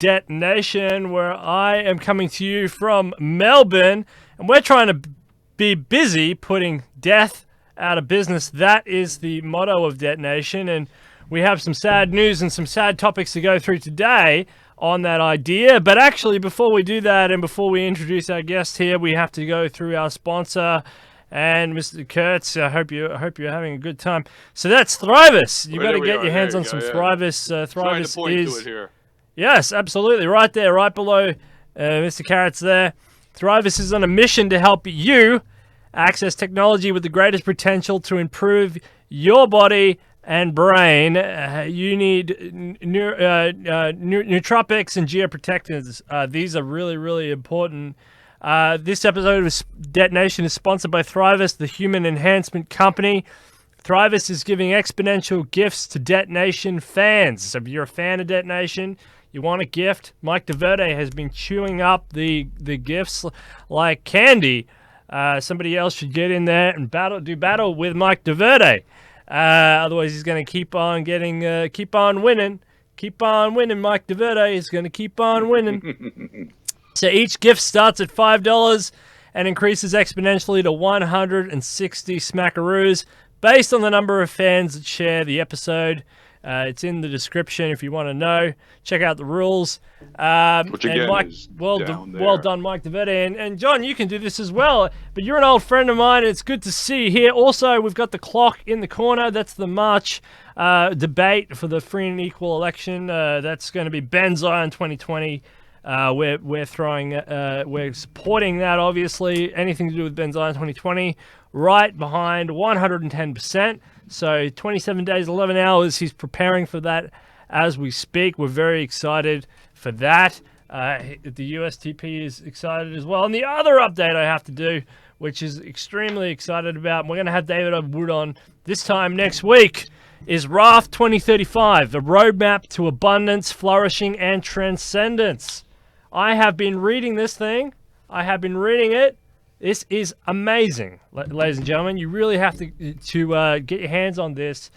Detonation, where I am coming to you from Melbourne, and we're trying to be busy putting death out of business. That is the motto of Detonation, and we have some sad news and some sad topics to go through today on that idea. But actually, before we do that and before we introduce our guest here, we have to go through our sponsor. And Mr. Kerecz, I hope you're having a good time. So that's Thrivous. You got to get your hands on some Thrivous. Thrivous is to it here. Yes, absolutely, right there, right below Mr. Kerecz there. Thrivous is on a mission to help you access technology with the greatest potential to improve your body and brain. You need nootropics and geoprotectants. These are really, really important. This episode of Detonation is sponsored by Thrivous, the human enhancement company. Thrivous is giving exponential gifts to Detonation fans. So if you're a fan of Detonation, you want a gift, Mike DeVerde has been chewing up the gifts like candy. Somebody else should get in there and do battle with Mike DeVerde. Otherwise, he's going to keep on winning. Keep on winning, Mike DeVerde is going to keep on winning. So each gift starts at $5 and increases exponentially to 160 smackaroos based on the number of fans that share the episode. It's in the description if you want to know. Check out the rules. Which again Mike, is well done, Mike DeVerde. And John, you can do this as well. But you're an old friend of mine. It's good to see you here. Also, we've got the clock in the corner. That's the March debate for the free and equal election. That's going to be Ben Zion 2020. We're supporting that, obviously. Anything to do with Ben Zion 2020, right behind 110%. So 27 days, 11 hours. He's preparing for that as we speak. We're very excited for that. The USTP is excited as well. And the other update I have to do, which is extremely excited about, and we're going to have David Wood on this time next week, is Raft 2035, the roadmap to abundance, flourishing, and transcendence. I have been reading this thing. I have been reading it. This is amazing, ladies and gentlemen. You really have to get your hands on this.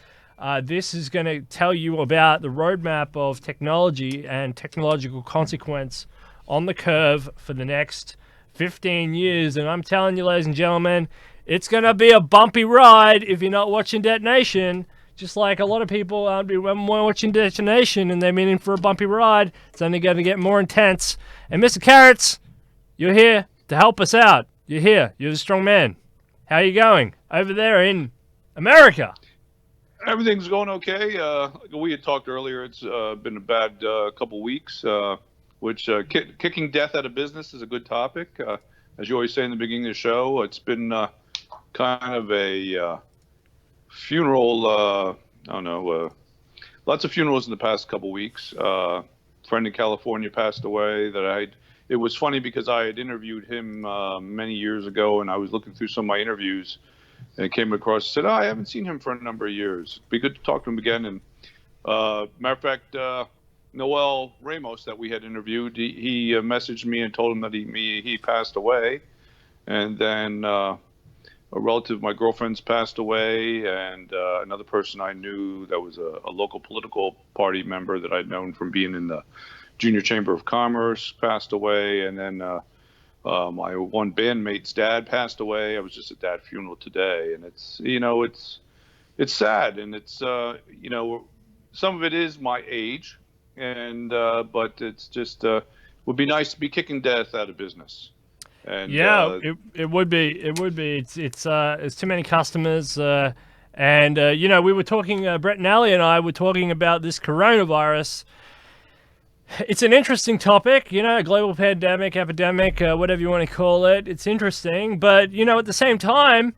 This is going to tell you about the roadmap of technology and technological consequence on the curve for the next 15 years. And I'm telling you, ladies and gentlemen, it's going to be a bumpy ride if you're not watching Detonation. Just like a lot of people when we're watching Detonation and they're meaning for a bumpy ride, it's only going to get more intense. And Mr. Kerecz, you're here to help us out. You're here. You're the strong man. How are you going over there in America? Everything's going okay. We had talked earlier. It's been a bad couple weeks, which kicking death out of business is a good topic. As you always say in the beginning of the show, it's been kind of a funeral. Lots of funerals in the past couple weeks. Friend in California passed away. It was funny because I had interviewed him many years ago, and I was looking through some of my interviews, and came across and said, I haven't seen him for a number of years. It'd be good to talk to him again. And matter of fact, Noel Ramos that we had interviewed, he messaged me and told him that he passed away. And then a relative of my girlfriend's passed away, and another person I knew that was a local political party member that I'd known from being in the Junior Chamber of Commerce passed away. And then my one bandmate's dad passed away. I was just at that funeral today, and it's sad, and it's some of it is my age, and but it's just would be nice to be kicking death out of business. And it would be. It's too many customers, and we were talking. Brett and Ali and I were talking about this coronavirus. It's an interesting topic, global pandemic, epidemic, whatever you want to call it. It's interesting, but at the same time,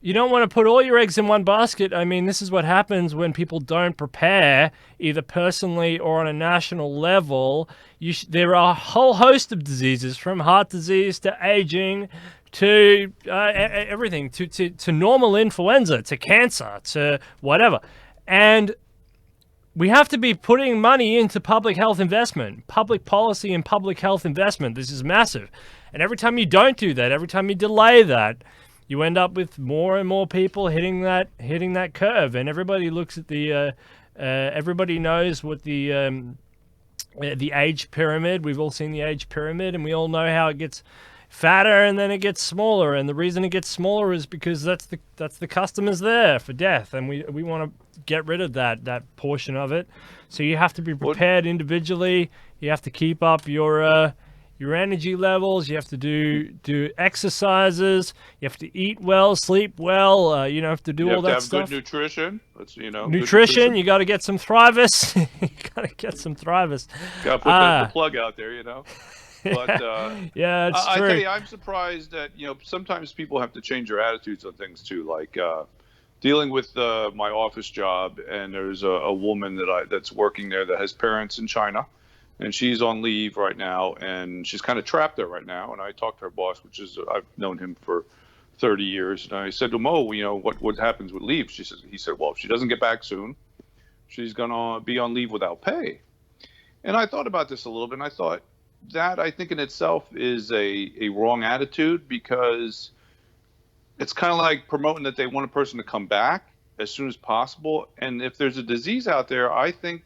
you don't want to put all your eggs in one basket. I mean, this is what happens when people don't prepare, either personally or on a national level. There are a whole host of diseases, from heart disease to aging to everything, to normal influenza, to cancer, to whatever. And we have to be putting money into public health investment, public policy and public health investment. This is massive. And every time you don't do that, every time you delay that, you end up with more and more people hitting that curve. And everybody looks at everybody knows what the the age pyramid. We've all seen the age pyramid, and we all know how it gets fatter and then it gets smaller. And the reason it gets smaller is because that's the customers there for death, and we want to get rid of that portion of it. So you have to be prepared individually. You have to keep up your energy levels. You have to do exercises. You have to eat well, sleep well. You have to do all that stuff. You have to have good nutrition. Nutrition. You got to get some Thrivous. You got to get some Thrivous. Got to put the plug out there. But yeah, it's true. I tell you, I'm surprised that sometimes people have to change their attitudes on things too. Like dealing with my office job, and there's a woman that's working there that has parents in China, and she's on leave right now, and she's kind of trapped there right now. And I talked to her boss, I've known him for 30 years, and I said to him, what happens with leave? He said, well, if she doesn't get back soon, she's gonna be on leave without pay. And I thought about this a little bit, and I thought, that I think in itself is a wrong attitude, because it's kind of like promoting that they want a person to come back as soon as possible. And if there's a disease out there, I think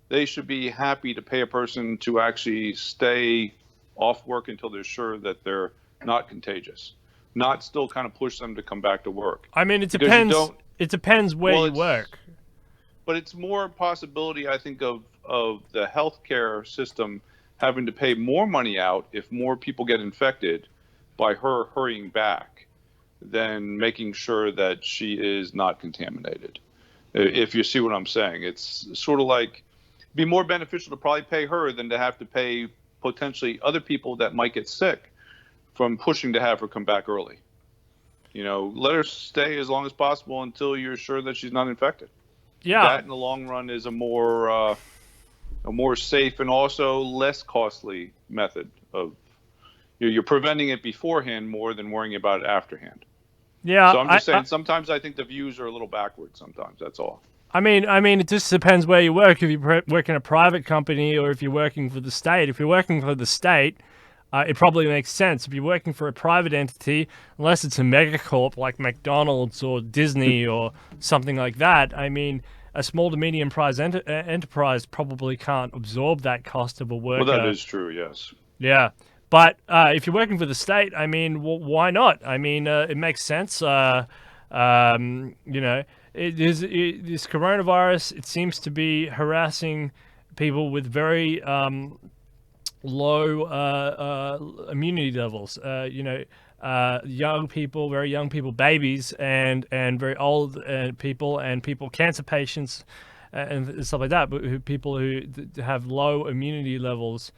they should be happy to pay a person to actually stay off work until they're sure that they're not contagious, not still kind of push them to come back to work. I mean, it depends. It depends where you work. But it's more a possibility, I think, of the healthcare system having to pay more money out if more people get infected by her hurrying back than making sure that she is not contaminated. If you see what I'm saying, it's sort of like be more beneficial to probably pay her than to have to pay potentially other people that might get sick from pushing to have her come back early. Let her stay as long as possible until you're sure that she's not infected. Yeah. That in the long run is a more safe and also less costly method of you're preventing it beforehand more than worrying about it afterhand. Yeah. So I'm just saying, sometimes I think the views are a little backwards. Sometimes that's all. I mean, it just depends where you work. If you work in a private company or if you're working for the state. If you're working for the state, it probably makes sense. If you're working for a private entity, unless it's a megacorp like McDonald's or Disney or something like that, I mean, a small to medium price enterprise probably can't absorb that cost of a worker. Well, that is true, yes. Yeah. But if you're working for the state, I mean, why not? I mean, it makes sense. This coronavirus, it seems to be harassing people with very low immunity levels. Young people, very young people, babies, and very old people, and cancer patients, and stuff like that. But people who have low immunity levels,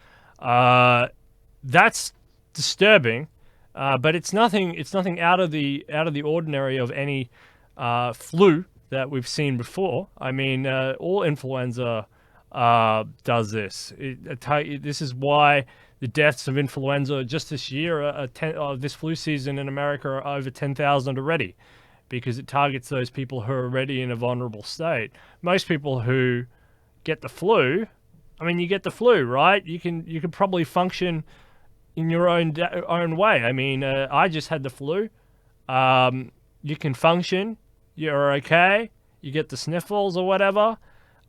that's disturbing. But it's nothing out of the ordinary of any flu that we've seen before. I mean, all influenza does this. This is why the deaths of influenza just this year, this flu season in America, are over 10,000 already, because it targets those people who are already in a vulnerable state. Most people who get the flu, I mean, you get the flu, right? You can probably function in your own way. I mean, I just had the flu. You can function. You're okay. You get the sniffles or whatever.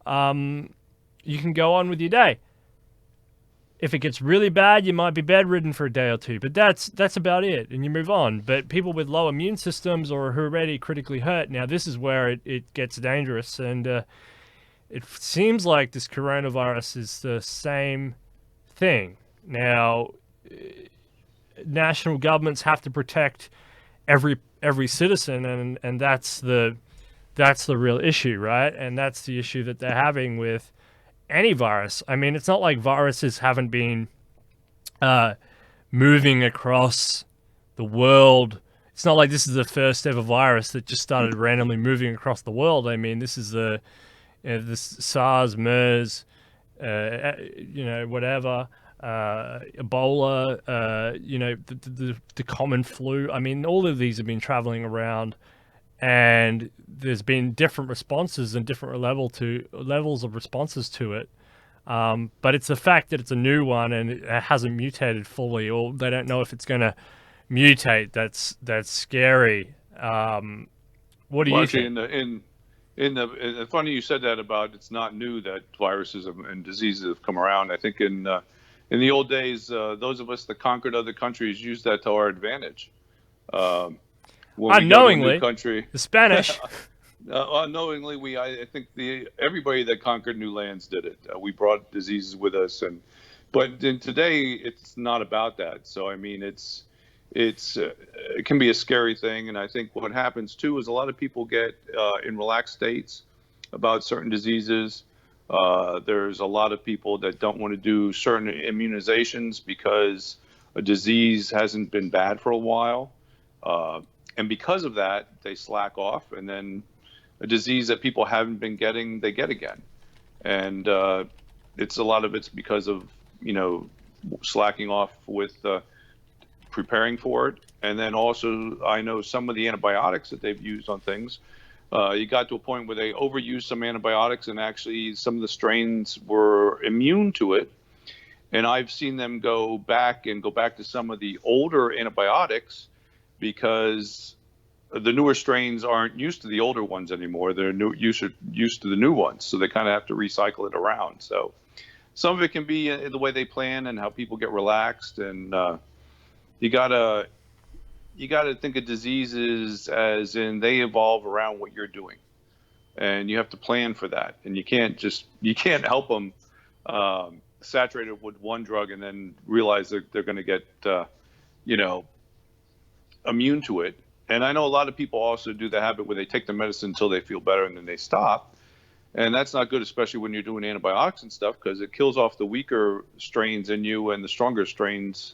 You can go on with your day. If it gets really bad, you might be bedridden for a day or two, but that's about it, and you move on. But people with low immune systems or who are already critically hurt, now this is where it gets dangerous, and it seems like this coronavirus is the same thing. Now, national governments have to protect every citizen, and that's the real issue, right? And that's the issue that they're having with any virus. I mean, it's not like viruses haven't been moving across the world. It's not like this is the first ever virus that just started randomly moving across the world. I mean, this is this SARS, MERS, whatever, Ebola, the common flu. I mean, all of these have been traveling around, and there's been different responses and different levels of responses to it. But it's the fact that it's a new one and it hasn't mutated fully, or they don't know if it's going to mutate. That's scary. What do you think? In Funny you said that about it's not new that viruses and diseases have come around. I think in the old days, those of us that conquered other countries used that to our advantage. When we go to a new Unknowingly, country, the Spanish. unknowingly, I think everybody that conquered new lands did it. We brought diseases with us, but today it's not about that. So I mean, it can be a scary thing, and I think what happens too is a lot of people get in relaxed states about certain diseases. There's a lot of people that don't want to do certain immunizations because a disease hasn't been bad for a while, and because of that, they slack off, and then a disease that people haven't been getting, they get again, and it's a lot of it's because of slacking off with preparing for it. And then also, I know some of the antibiotics that they've used on things, you got to a point where they overused some antibiotics, and actually some of the strains were immune to it. And I've seen them go back to some of the older antibiotics because the newer strains aren't used to the older ones anymore. They're used to the new ones, so they kind of have to recycle it around. So some of it can be the way they plan and how people get relaxed, and you gotta think of diseases as in they evolve around what you're doing, and you have to plan for that. And you can't help them saturated with one drug and then realize that they're going to get immune to it. And I know a lot of people also do the habit where they take the medicine until they feel better and then they stop. And that's not good, especially when you're doing antibiotics and stuff, because it kills off the weaker strains in you and the stronger strains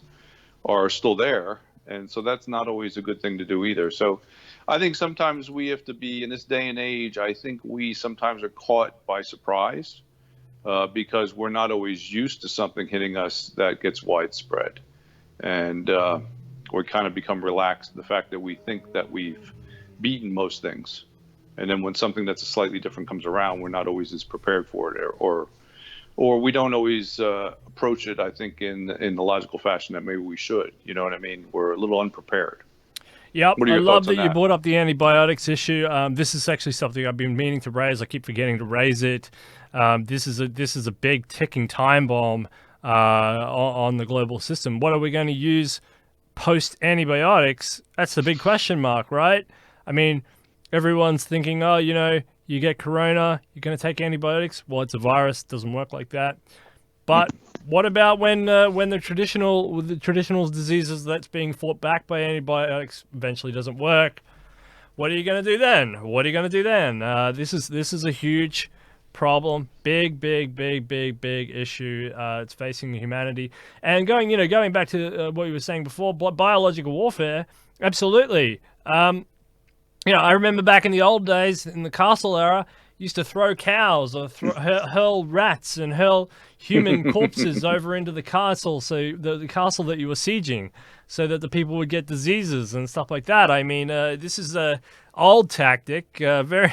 are still there. And so that's not always a good thing to do either. So I think sometimes we have to be, in this day and age, I think we sometimes are caught by surprise because we're not always used to something hitting us that gets widespread. And we kind of become relaxed, the fact that we think that we've beaten most things. And then when something that's slightly different comes around, we're not always as prepared for it, or we don't always approach it, I think, in the logical fashion that maybe we should. You know what I mean? We're a little unprepared. Yep, What are I your love thoughts on that you that? brought up the antibiotics issue. This is actually something I've been meaning to raise. I keep forgetting to raise it. This is a big ticking time bomb on the global system. What are we going to use post antibiotics? That's the big question mark, right? I mean, everyone's thinking, oh, you get corona, you're going to take antibiotics. Well, it's a virus, it doesn't work like that. But what about when the traditional diseases that's being fought back by antibiotics eventually doesn't work? What are you going to do then? This is a huge problem, big issue. It's facing humanity. And going back to what you were saying before, biological warfare, absolutely. I remember back in the old days, in the castle era, used to throw cows or hurl rats and hurl human corpses over into the castle, so the castle that you were sieging, so that the people would get diseases and stuff like that. I mean, this is a old tactic, very.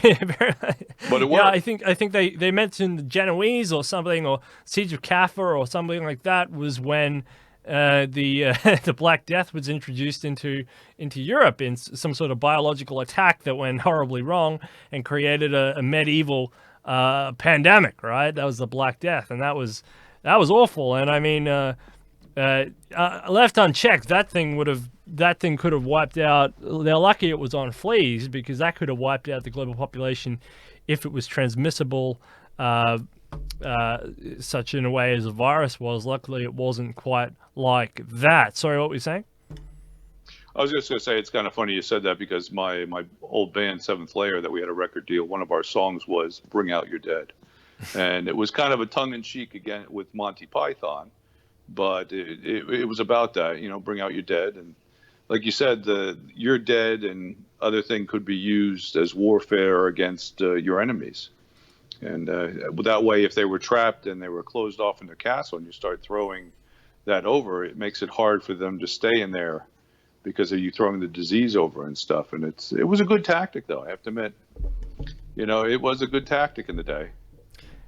But it worked. Yeah, I think they mentioned the Genoese or something, or Siege of Kaffa or something like that was when the Black Death was introduced into Europe in some sort of biological attack that went horribly wrong and created a medieval pandemic. Right, that was the Black Death, and that was awful. And I mean, left unchecked, that thing could have wiped out. They're lucky it was on fleas, because that could have wiped out the global population if it was transmissible. Such in a way as a virus was. Luckily, it wasn't quite like that. Sorry, what were you saying? I was just going to say, it's kind of funny you said that, because my old band, Seventh Layer, that we had a record deal, one of our songs was Bring Out Your Dead. And it was kind of a tongue-in-cheek, again, with Monty Python. But it was about that, bring out your dead. And like you said, your dead and other thing could be used as warfare against your enemies. And that way, if they were trapped and they were closed off in their castle and you start throwing that over, it makes it hard for them to stay in there because of you throwing the disease over and stuff. And it was a good tactic, though, I have to admit. It was a good tactic in the day.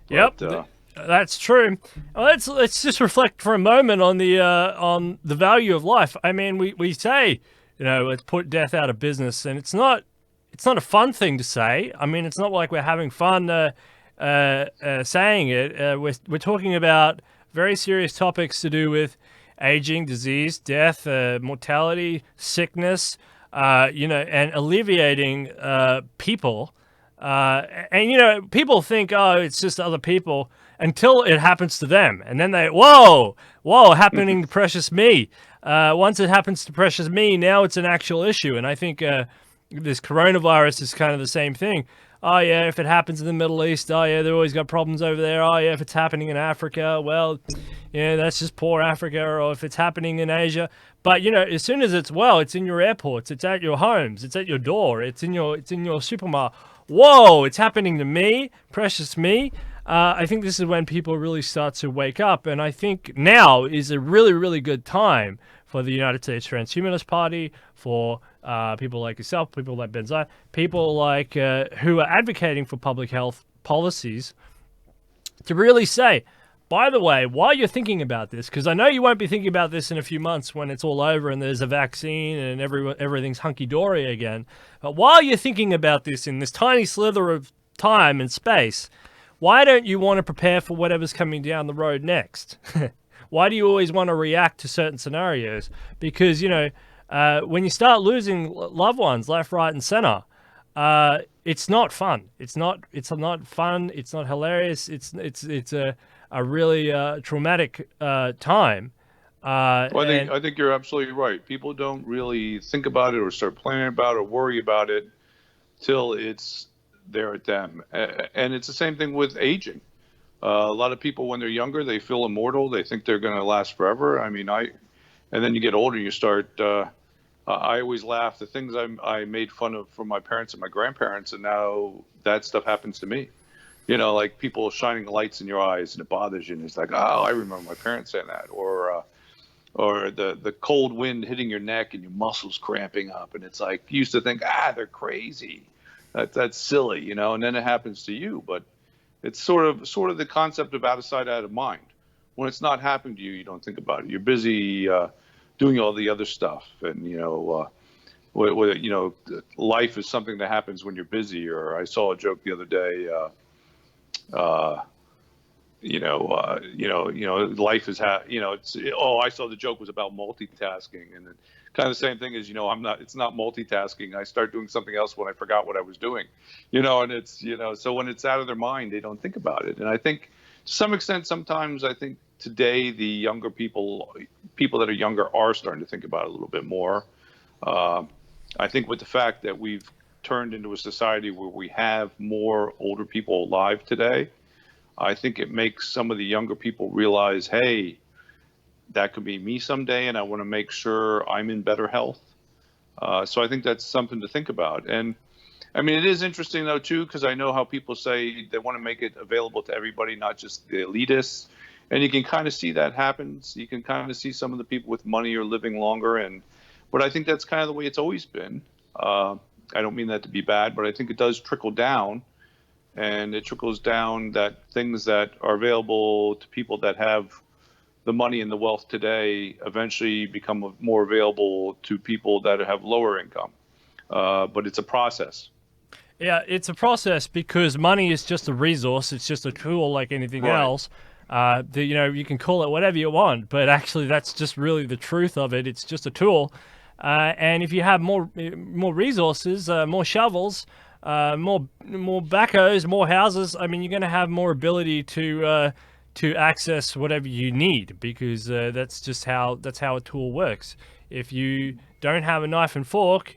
Yep, But, that's true. Well, let's just reflect for a moment on the value of life. I mean, we say, let's put death out of business, and it's not it's not a fun thing to say. I mean, it's not like we're having fun saying it. We're talking about very serious topics to do with aging, disease, death, mortality, sickness, and alleviating people. And people think, oh, it's just other people until it happens to them. And then whoa, happening to precious me. Once it happens to precious me, now it's an actual issue. And I think this coronavirus is kind of the same thing. Oh, yeah, if it happens in the Middle East, oh, yeah, they've always got problems over there. Oh, yeah, if it's happening in Africa, well, yeah, that's just poor Africa. Or if it's happening in Asia. But, as soon as it's in your airports, it's at your homes, it's at your door, it's in your supermarket. Whoa, it's happening to me, precious me. I think this is when people really start to wake up. And I think now is a really, really good time for the United States Transhumanist-Party, for people like yourself, people like Benzai, people like who are advocating for public health policies, to really say, by the way, while you're thinking about this, because I know you won't be thinking about this in a few months when it's all over and there's a vaccine and everything's hunky-dory again, but while you're thinking about this in this tiny slither of time and space, why don't you want to prepare for whatever's coming down the road next? Why do you always want to react to certain scenarios? Because, when you start losing loved ones left, right, and center, it's not fun. It's not fun. It's not hilarious. It's a really traumatic time. I think you're absolutely right. People don't really think about it or start planning about it or worry about it till it's there at them. And it's the same thing with aging. A lot of people, when they're younger, they feel immortal. They think they're going to last forever. I mean, and then you get older, you start. I always laugh. The things I made fun of from my parents and my grandparents, and now that stuff happens to me. Like people shining lights in your eyes, and it bothers you. And it's like, oh, I remember my parents saying that, or the cold wind hitting your neck and your muscles cramping up, and it's like you used to think, they're crazy. That's silly, and then it happens to you, but. It's sort of the concept of out of sight, out of mind. When it's not happening to you, you don't think about it. You're busy doing all the other stuff, and life is something that happens when you're busy. Or I saw a joke the other day. Life is I saw the joke was about multitasking, and kind of the same thing as it's not multitasking. I start doing something else when I forgot what I was doing, and it's so when it's out of their mind, they don't think about it. And I think to some extent, sometimes I think today the younger people that are younger are starting to think about it a little bit more. I think with the fact that we've turned into a society where we have more older people alive today, I think it makes some of the younger people realize, hey, that could be me someday, and I want to make sure I'm in better health. So I think that's something to think about. And I mean, it is interesting though too, because I know how people say they want to make it available to everybody, not just the elitists. And you can kind of see that happens. You can kind of see some of the people with money are living longer, but I think that's kind of the way it's always been. I don't mean that to be bad, but I think it does trickle down. And it trickles down that things that are available to people that have the money and the wealth today eventually become more available to people that have lower income. But it's a process. Yeah, it's a process because money is just a resource. It's just a tool like anything else. You can call it whatever you want, but actually that's just really the truth of it. It's just a tool. And if you have more resources, more shovels, more backhoes, more houses, I mean, you're going to have more ability to access whatever you need, because that's just how a tool works. If you don't have a knife and fork,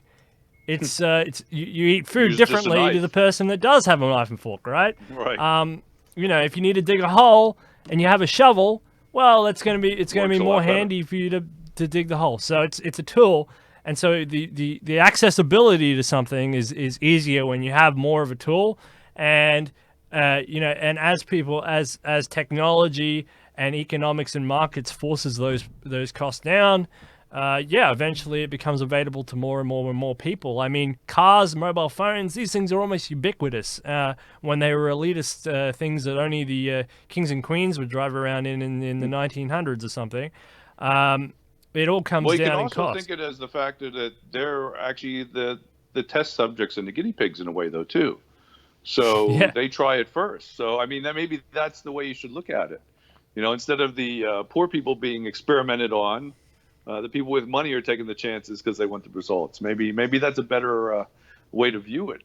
it's you eat food differently to the person that does have a knife and fork, right? Right. If you need to dig a hole and you have a shovel, well, it's going to be more handy for you to dig the hole. So it's a tool. And so the accessibility to something is easier when you have more of a tool, and and as technology and economics and markets forces those costs down, eventually it becomes available to more and more people. I mean, cars, mobile phones, these things are almost ubiquitous. When they were elitist things that only the kings and queens would drive around in the 1900s or something. It all comes down in cost. You can also think it as the fact that they're actually the test subjects and the guinea pigs in a way, though, too. So Yeah. they try it first. So, I mean, maybe that's the way you should look at it. Instead of the poor people being experimented on, the people with money are taking the chances because they want the results. Maybe that's a better way to view it.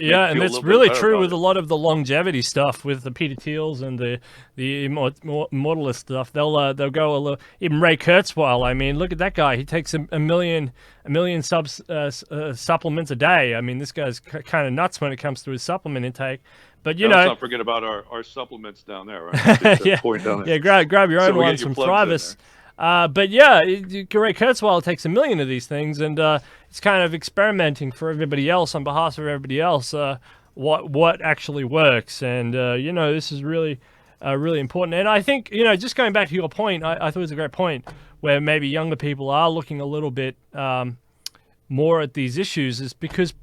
Yeah, and that's really true with a lot of the longevity stuff with the Peter Thiels and the immortalist stuff. They'll go a little. Even Ray Kurzweil. I mean, look at that guy. He takes a million supplements a day. I mean, this guy's kind of nuts when it comes to his supplement intake. But let's not forget about our supplements down there, right? Yeah, down there. Yeah. Grab your own ones from Thrivous. But yeah, Ray Kurzweil takes a million of these things, and it's kind of experimenting for everybody else on behalf of everybody else what actually works. And this is really really important. And I think just going back to your point, I thought it was a great point where maybe younger people are looking a little bit more at these issues, is because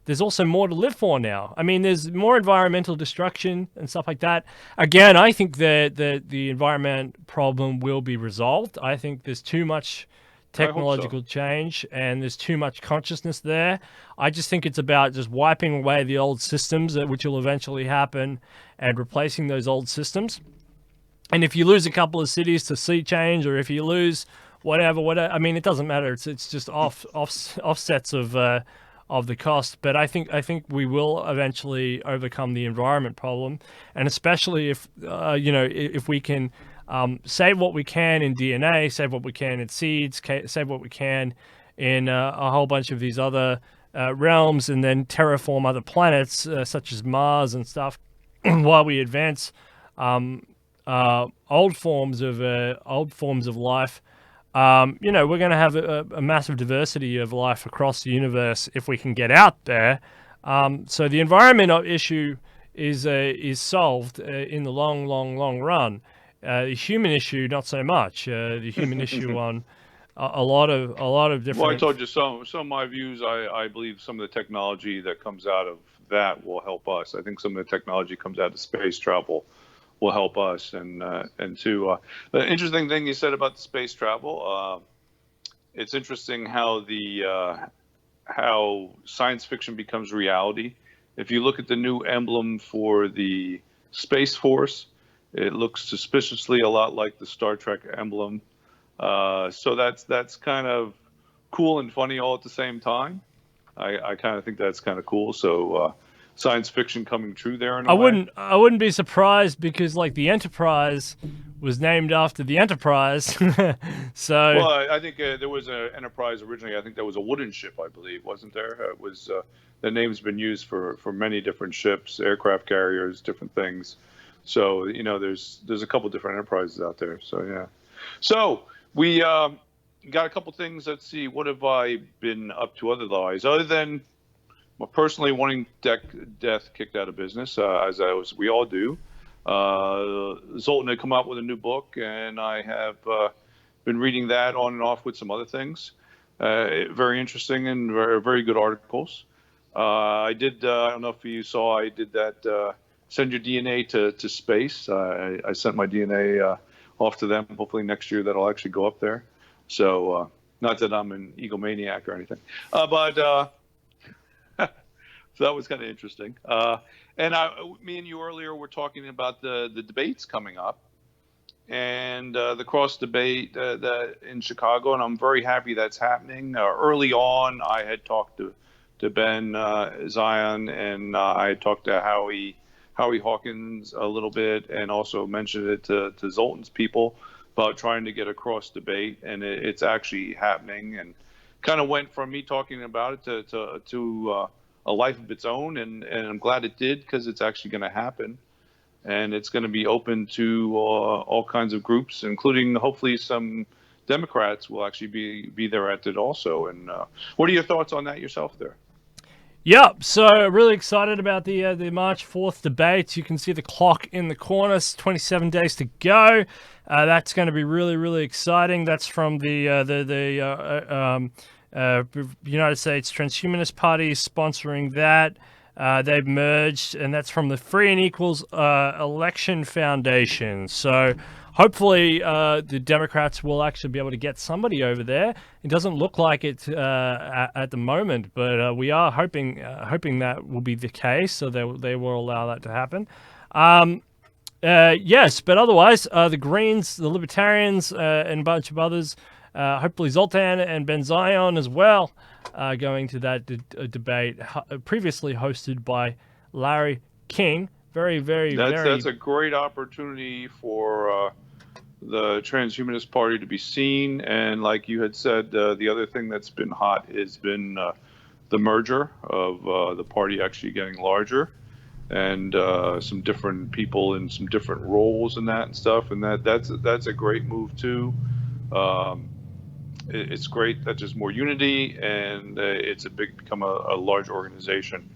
there's also more to live for now. I mean, there's more environmental destruction and stuff like that. Again, I think that the environment problem will be resolved. I think there's too much technological change and there's too much consciousness there. I just think it's about just wiping away the old systems, which will eventually happen, and replacing those old systems. And if you lose a couple of cities to sea change, or if you lose whatever, I mean, it doesn't matter. It's just offsets of the cost. But I think we will eventually overcome the environment problem, and especially if if we can save what we can in DNA, save what we can in seeds, save what we can in a whole bunch of these other realms, and then terraform other planets such as Mars and stuff, while we advance old forms of life. We're going to have a massive diversity of life across the universe if we can get out there. So the environment issue is solved in the long run. The human issue, not so much. The human issue on a lot of different. Well, I told you some of my views. I believe some of the technology that comes out of that will help us. I think some of the technology comes out of space travel will help us. And the interesting thing you said about the space travel, it's interesting how how science fiction becomes reality. If you look at the new emblem for the Space Force, it looks suspiciously a lot like the Star Trek emblem. So that's kind of cool and funny all at the same time. I kind of think that's kind of cool. So science fiction coming true there in a way. I wouldn't be surprised, because like the Enterprise was named after the Enterprise. So well, I think there was an Enterprise originally. I think there was a wooden ship, I believe, wasn't there? It was the name's been used for many different ships, aircraft carriers, different things. So there's a couple different Enterprises out there. So yeah. So we got a couple things. Let's see. What have I been up to otherwise, other than personally wanting Death kicked out of business, as we all do. Zoltan had come out with a new book, and I have been reading that on and off with some other things. Very interesting and very good articles. I did. I don't know if you saw. I did that. Send your DNA to space. I sent my DNA off to them. Hopefully next year that'll actually go up there. So not that I'm an egomaniac or anything, but. So that was kind of interesting. And me and you earlier were talking about the debates coming up, and the cross debate in Chicago, and I'm very happy that's happening. Early on, I had talked to Ben Zion, and I had talked to Howie Hawkins a little bit, and also mentioned it to Zoltan's people about trying to get a cross debate, and it's actually happening. And kind of went from me talking about it to a life of its own, and I'm glad it did, because it's actually going to happen, and it's going to be open to all kinds of groups, including hopefully some Democrats will actually be there at it also. And what are your thoughts on that yourself there? Yeah, so really excited about the March 4th debates. You can see the clock in the corner. 27 days to go. That's going to be really, really exciting. That's from the United States Transhumanist-Party sponsoring that. They've merged, and that's from the Free and Equals Election Foundation. So hopefully the Democrats will actually be able to get somebody over there. It doesn't look like it at the moment, but we are hoping that will be the case, so they will allow that to happen. Yes, but otherwise, the Greens, the Libertarians, and a bunch of others, hopefully Zoltan and Ben Zion as well, going to that debate previously hosted by Larry King. That's a great opportunity for the transhumanist-party to be seen. And like you had said, the other thing that's been hot has been the merger of the party actually getting larger, and some different people in some different roles in that and stuff. And that's a great move too. It's great that there's more unity, and it's become a large organization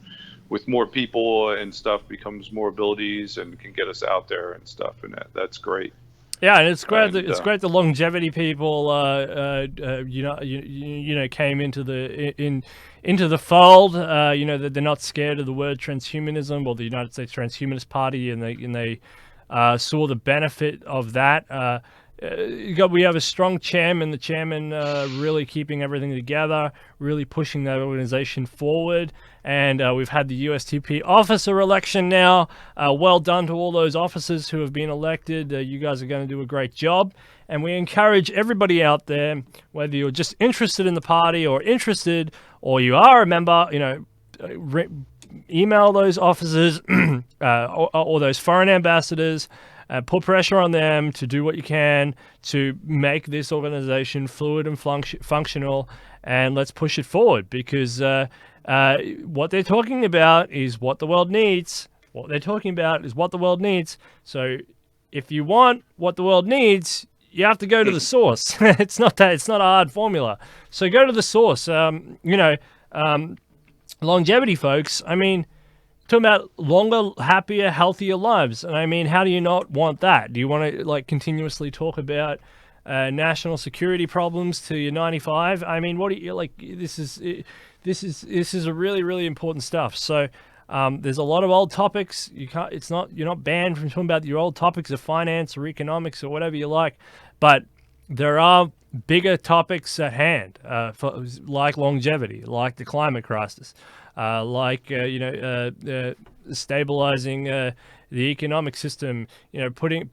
with more people and stuff, becomes more abilities and can get us out there and stuff, and that's great. Yeah, and it's great. It's great the longevity people, came into the fold. That they're not scared of the word transhumanism or the United States Transhumanist Party, and they saw the benefit of that. We have a strong chairman. The chairman really keeping everything together, really pushing that organization forward. And we've had the USTP officer election now. Well done to all those officers who have been elected. You guys are going to do a great job. And we encourage everybody out there, whether you're just interested in the party or you are a member, email those officers or those foreign ambassadors. Put pressure on them to do what you can to make this organization fluid and functional, and let's push it forward, because what they're talking about is what the world needs. What they're talking about is what the world needs. So if you want what the world needs, you have to go to the source. It's not a hard formula. So go to the source. Longevity, folks. I mean, talking about longer, happier, healthier lives. And I mean, how do you not want that? Do you want to continuously talk about national security problems to your 95? I mean, what do you like? This is a really, really important stuff. So there's a lot of old topics. You're not banned from talking about your old topics of finance or economics or whatever you like, but there are bigger topics at hand, like longevity, like the climate crisis. Stabilizing the economic system, putting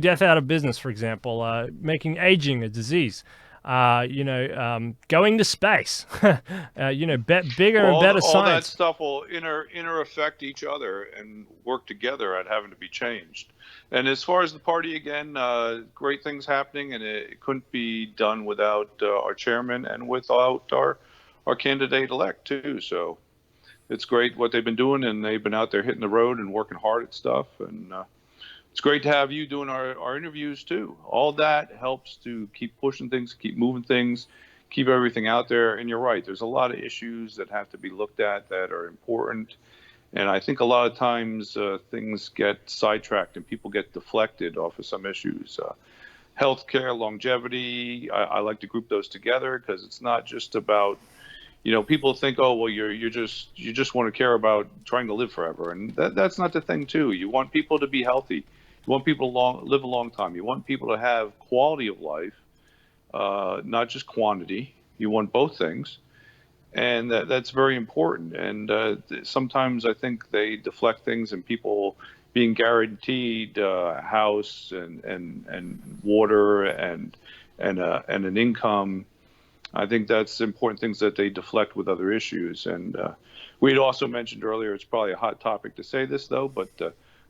death out of business, for example, making aging a disease, going to space, bigger and better science. All that stuff will inter affect each other and work together at having to be changed. And as far as the party, again, great things happening, and it couldn't be done without our chairman and without our candidate-elect, too. So it's great what they've been doing, and they've been out there hitting the road and working hard at stuff. And it's great to have you doing our interviews, too. All that helps to keep pushing things, keep moving things, keep everything out there. And you're right, there's a lot of issues that have to be looked at that are important. And I think a lot of times things get sidetracked and people get deflected off of some issues. Healthcare, longevity, I like to group those together, because it's not just about, people think, oh, well, you just want to care about trying to live forever, and that's not the thing too. You want people to be healthy. You want people to live a long time. You want people to have quality of life, not just quantity. You want both things, and that's very important. And sometimes I think they deflect things, and people being guaranteed house and water and an income. I think that's important things that they deflect with other issues. And we had also mentioned earlier, it's probably a hot topic to say this, though, but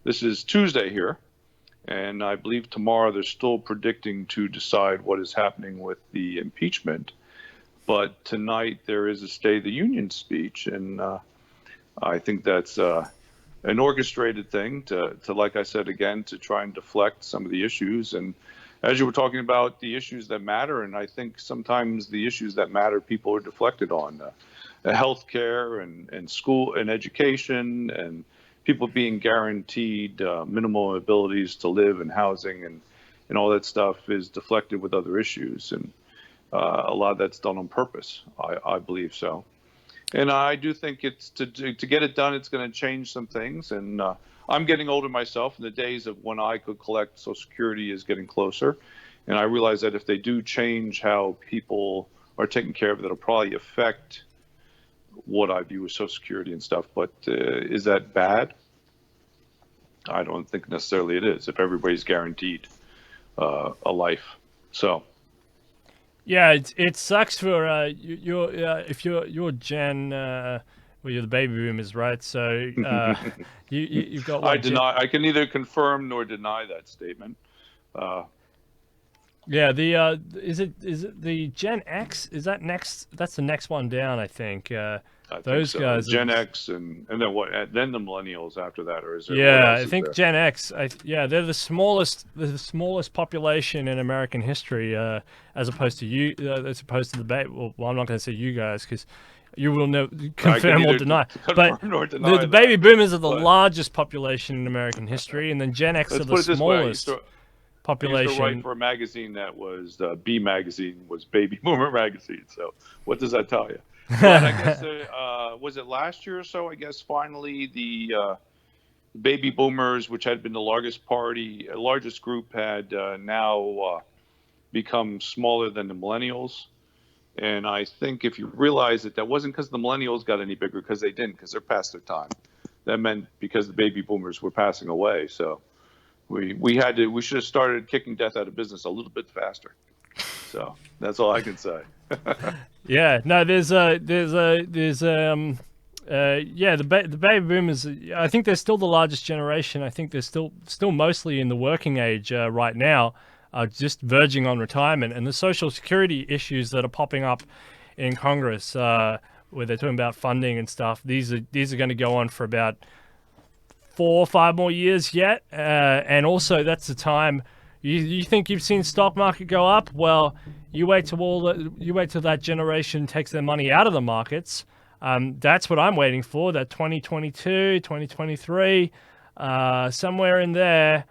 this is Tuesday here. And I believe tomorrow they're still predicting to decide what is happening with the impeachment. But tonight there is a State of the Union speech. And I think that's an orchestrated thing to, like I said, again, to try and deflect some of the issues. And as you were talking about the issues that matter, and I think sometimes the issues that matter, people are deflected on healthcare and school and education, and people being guaranteed minimal abilities to live and housing and all that stuff is deflected with other issues. And a lot of that's done on purpose, I believe so. And I do think it's to get it done, it's going to change some things. And I'm getting older myself, and the days of when I could collect Social Security is getting closer. And I realize that if they do change how people are taken care of, that'll probably affect what I view as Social Security and stuff. But is that bad? I don't think necessarily it is, if everybody's guaranteed a life. So. Yeah, it sucks for if you're Gen, well, you're the baby boomers, right? So you've got what, I can neither confirm nor deny that statement. Yeah, the is it the Gen X? Is that next? That's the next one down, I think. Those so. guys, Gen X, and then what? Then the millennials after that, or is there? Yeah, I think Gen X. Yeah, they're the smallest. They're the smallest population in American history, as opposed to you, as opposed to the baby. Well, I'm not going to say you guys because you will never confirm or deny. But the baby boomers are the largest population in American history, and then Gen X are the smallest population. I used to write for a magazine that was B magazine, was Baby Boomer magazine. So what does that tell you? But I guess was it last year or so? I guess finally the baby boomers, which had been the largest group, had now become smaller than the millennials. And I think if you realize that wasn't because the millennials got any bigger, because they didn't, because they're past their time. That meant because the baby boomers were passing away. So we should have started kicking death out of business a little bit faster. So that's all I can say. Yeah, no, the baby boomers. I think they're still the largest generation. I think they're still mostly in the working age right now, just verging on retirement. And the Social Security issues that are popping up in Congress, where they're talking about funding and stuff. These are going to go on for about 4 or 5 more years yet. And also, that's the time. You think you've seen stock market go up? Well, you wait till that generation takes their money out of the markets. That's what I'm waiting for. That 2022, 2023, somewhere in there,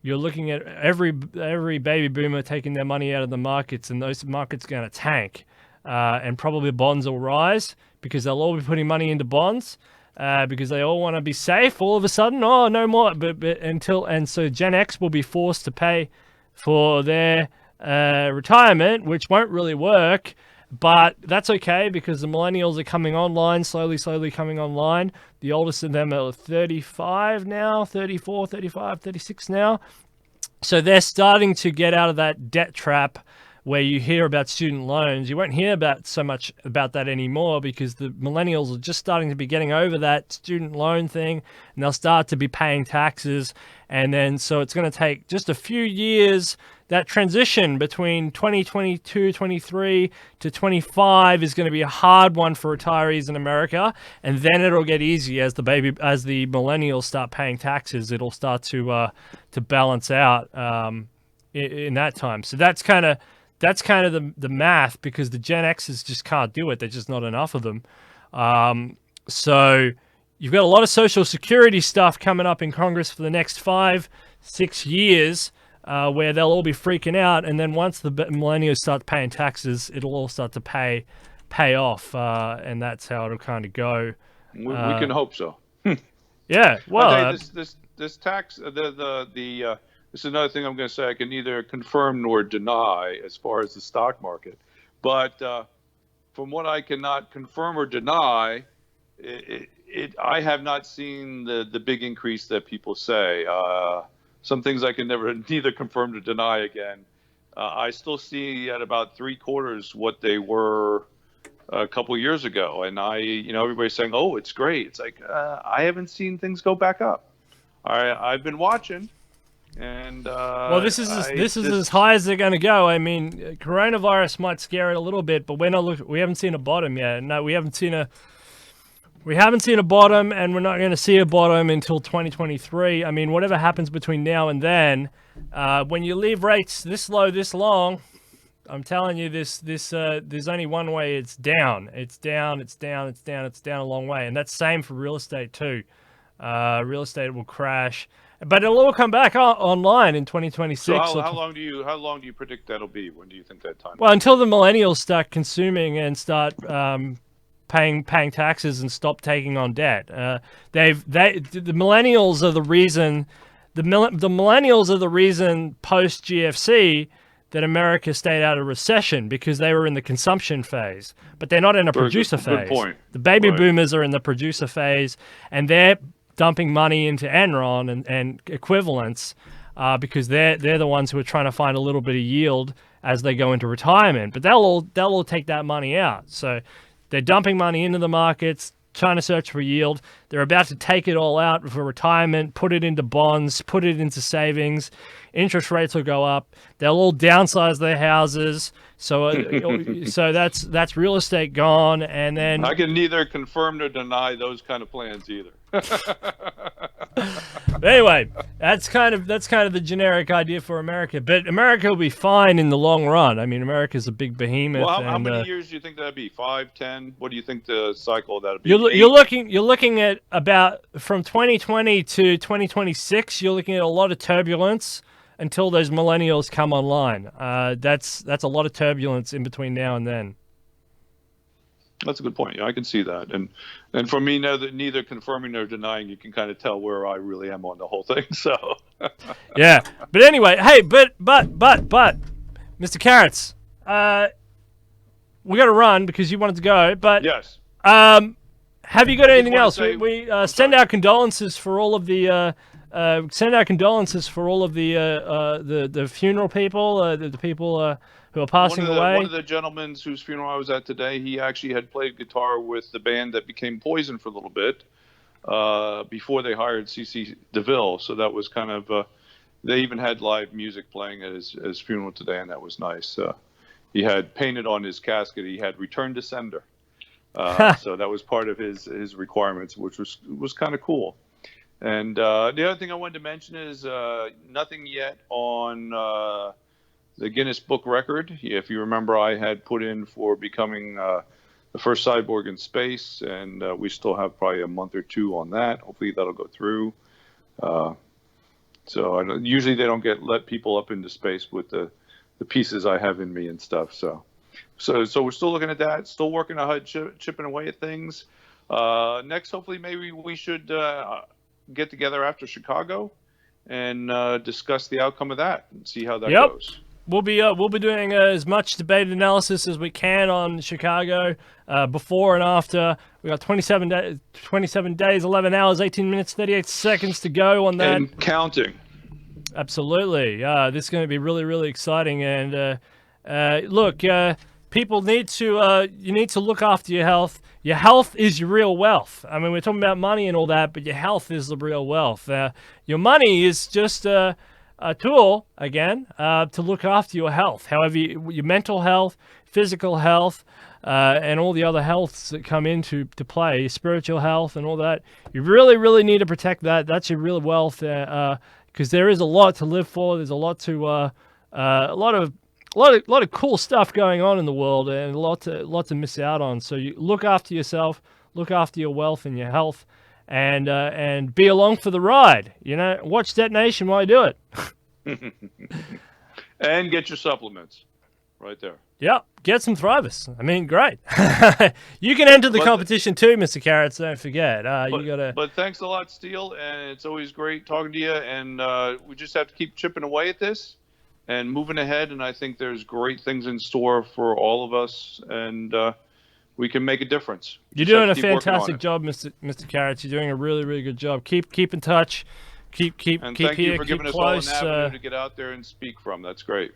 you're looking at every baby boomer taking their money out of the markets, and those markets are going to tank, and probably bonds will rise because they'll all be putting money into bonds. Because they all want to be safe all of a sudden. Oh, no more. So Gen X will be forced to pay for their retirement, which won't really work. But that's okay because the millennials are coming online, slowly coming online. The oldest of them are 35 now, 34, 35, 36 now. So they're starting to get out of that debt trap where you hear about student loans. You won't hear so much about that anymore because the millennials are just starting to be getting over that student loan thing, and they'll start to be paying taxes. And then so it's going to take just a few years. That transition between 2022, 23 to 25 is going to be a hard one for retirees in America, and then it'll get easy as the millennials start paying taxes. It'll start to balance out in that time. So that's kind of the math, because the Gen X's just can't do it. There's just not enough of them. So you've got a lot of Social Security stuff coming up in Congress for the next 5-6 years, where they'll all be freaking out. And then once the millennials start paying taxes, it'll all start to pay off. And that's how it'll kind of go. We can hope so. Yeah. Well, this tax, this is another thing I'm going to say. I can neither confirm nor deny as far as the stock market. But from what I cannot confirm or deny, I have not seen the big increase that people say. Some things I can neither confirm nor deny again. I still see at about 3/4 what they were a couple years ago. And everybody's saying, oh, it's great. It's like, I haven't seen things go back up. I've been watching. And well, this is as high as they're going to go. I mean, coronavirus might scare it a little bit, but we haven't seen a bottom yet. No, we haven't seen a bottom, and we're not going to see a bottom until 2023. I mean, whatever happens between now and then, when you leave rates this low, this long, I'm telling you, there's only one way. It's down. It's down. It's down. It's down. It's down a long way, and that's same for real estate too. Real estate will crash. But it'll all come back online in 2026. So how long do you predict that'll be? When do you think that time? Well, until the millennials start consuming and start paying taxes and stop taking on debt. The millennials are the reason. The millennials are the reason post GFC that America stayed out of recession, because they were in the consumption phase, but they're not in a producer phase. Good point. The baby boomers are in the producer phase, and they're dumping money into Enron and equivalents because they're the ones who are trying to find a little bit of yield as they go into retirement. But they'll all take that money out. So they're dumping money into the markets, trying to search for yield. They're about to take it all out for retirement, put it into bonds, put it into savings. Interest rates will go up. They'll all downsize their houses. So so that's real estate gone. And then I can neither confirm nor deny those kind of plans either. But anyway, that's kind of the generic idea for America. But America will be fine in the long run. I mean, America's a big behemoth. Well, how many years do you think that'd be? 5, 10? What do you think the cycle of that'd be? You're looking at about from 2020 to 2026. You're looking at a lot of turbulence until those millennials come online. That's a lot of turbulence in between now and then. That's a good point. Yeah, I can see that. And for me, neither confirming nor denying, you can kind of tell where I really am on the whole thing. So yeah. But anyway, hey, but Mr. Kerecz, we got to run because you wanted to go. But yes. Have you got anything else? We send our condolences for all of the the funeral people, the people who are passing away. One of the gentlemen whose funeral I was at today, he actually had played guitar with the band that became Poison for a little bit before they hired CC DeVille. So that was kind of they even had live music playing at his funeral today, and that was nice. He had painted on his casket, he had "Return to Sender." So that was part of his requirements, which was kind of cool. And the other thing I wanted to mention is nothing yet on the Guinness Book record. If you remember, I had put in for becoming the first cyborg in space, and we still have probably a month or two on that. Hopefully that'll go through. So usually they don't let people up into space with the pieces I have in me and stuff. So we're still looking at that, still working on chipping away at things. Next, hopefully, maybe we should get together after Chicago and discuss the outcome of that and see how that goes. We'll be doing as much debate analysis as we can on Chicago before and after. We got 27 days, 11 hours, 18 minutes, 38 seconds to go on that. And counting. Absolutely. This is going to be really, really exciting. And look, people need to you need to look after your health. Your health is your real wealth. I mean, we're talking about money and all that, but your health is the real wealth. Your money is just a tool, again, to look after your health. However, your mental health, physical health, and all the other healths that come into play, spiritual health and all that, you really, really need to protect that. That's your real wealth, because there is a lot to live for. There's a lot to a lot of cool stuff going on in the world, and a lot to miss out on. So you look after yourself, look after your wealth and your health, and be along for the ride. You know, watch Debt Nation while you do it. And get your supplements right there. Yep, get some Thrivous. I mean, great. You can enter the competition too, Mr. Kerecz. Don't forget. You gotta. But thanks a lot, Steele, and it's always great talking to you. And we just have to keep chipping away at this and moving ahead. And I think there's great things in store for all of us, and we can make a difference. You're doing a fantastic job, Mr. Kerecz. You're doing a really, really good job. Keep in touch. Keep thank here, you for giving us all close. an avenue to get out there and speak from. That's great.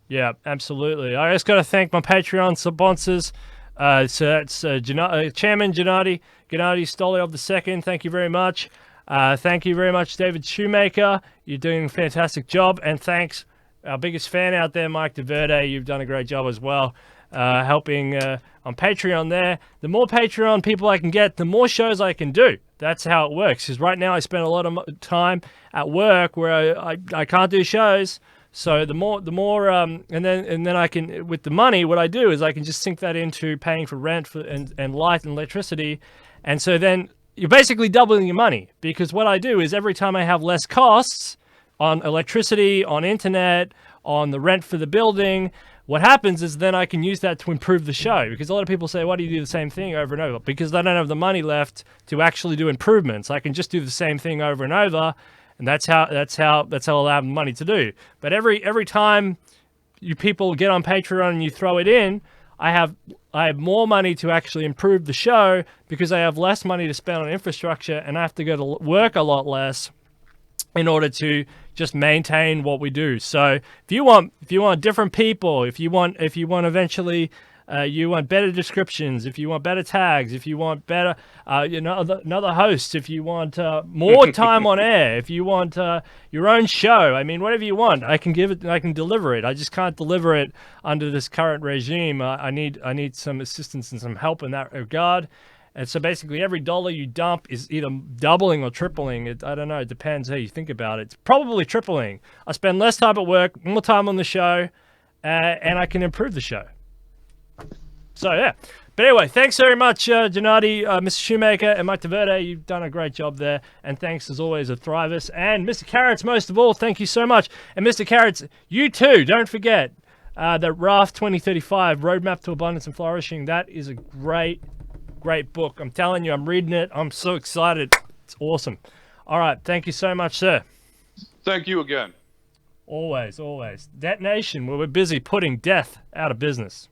Yeah, absolutely. I just got to thank my Patreon sponsors. So that's Chairman Gennady Stolyov II. Thank you very much. Thank you very much, David Shoemaker. You're doing a fantastic job. And thanks, our biggest fan out there, Mike DeVerde. You've done a great job as well, helping on Patreon there. The more Patreon people I can get, the more shows I can do. That's how it works. Because right now I spend a lot of time at work where I can't do shows. So the more, and then I can, with the money, what I do is I can just sink that into paying for rent and light and electricity, and so then you're basically doubling your money, because what I do is every time I have less costs on electricity, on internet, on the rent for the building, what happens is then I can use that to improve the show, because a lot of people say, why do you do the same thing over and over? Because I don't have the money left to actually do improvements. I can just do the same thing over and over, and that's how I have money to do. But every time you people get on Patreon and you throw it in, I have more money to actually improve the show, because I have less money to spend on infrastructure, and I have to go to work a lot less in order to just maintain what we do. So if you want different people, if you want eventually, you want better descriptions, if you want better tags, if you want better, another host, if you want more time on air, if you want your own show, I mean, whatever you want, I can give it, I can deliver it. I just can't deliver it under this current regime. I need some assistance and some help in that regard. And so basically every dollar you dump is either doubling or tripling. I don't know. It depends how you think about it. It's probably tripling. I spend less time at work, more time on the show, and I can improve the show. So, yeah. But anyway, thanks very much, Gennady, Mr. Shoemaker, and Mike DeVerde. You've done a great job there. And thanks, as always, to Thrivous. And Mr. Kerecz, most of all, thank you so much. And Mr. Kerecz, you too, don't forget that Raft 2035, Roadmap to Abundance and Flourishing, that is a great book. I'm telling you, I'm reading it. I'm so excited. It's awesome. All right. Thank you so much, sir. Thank you again. Always, always. That nation where we're busy putting death out of business.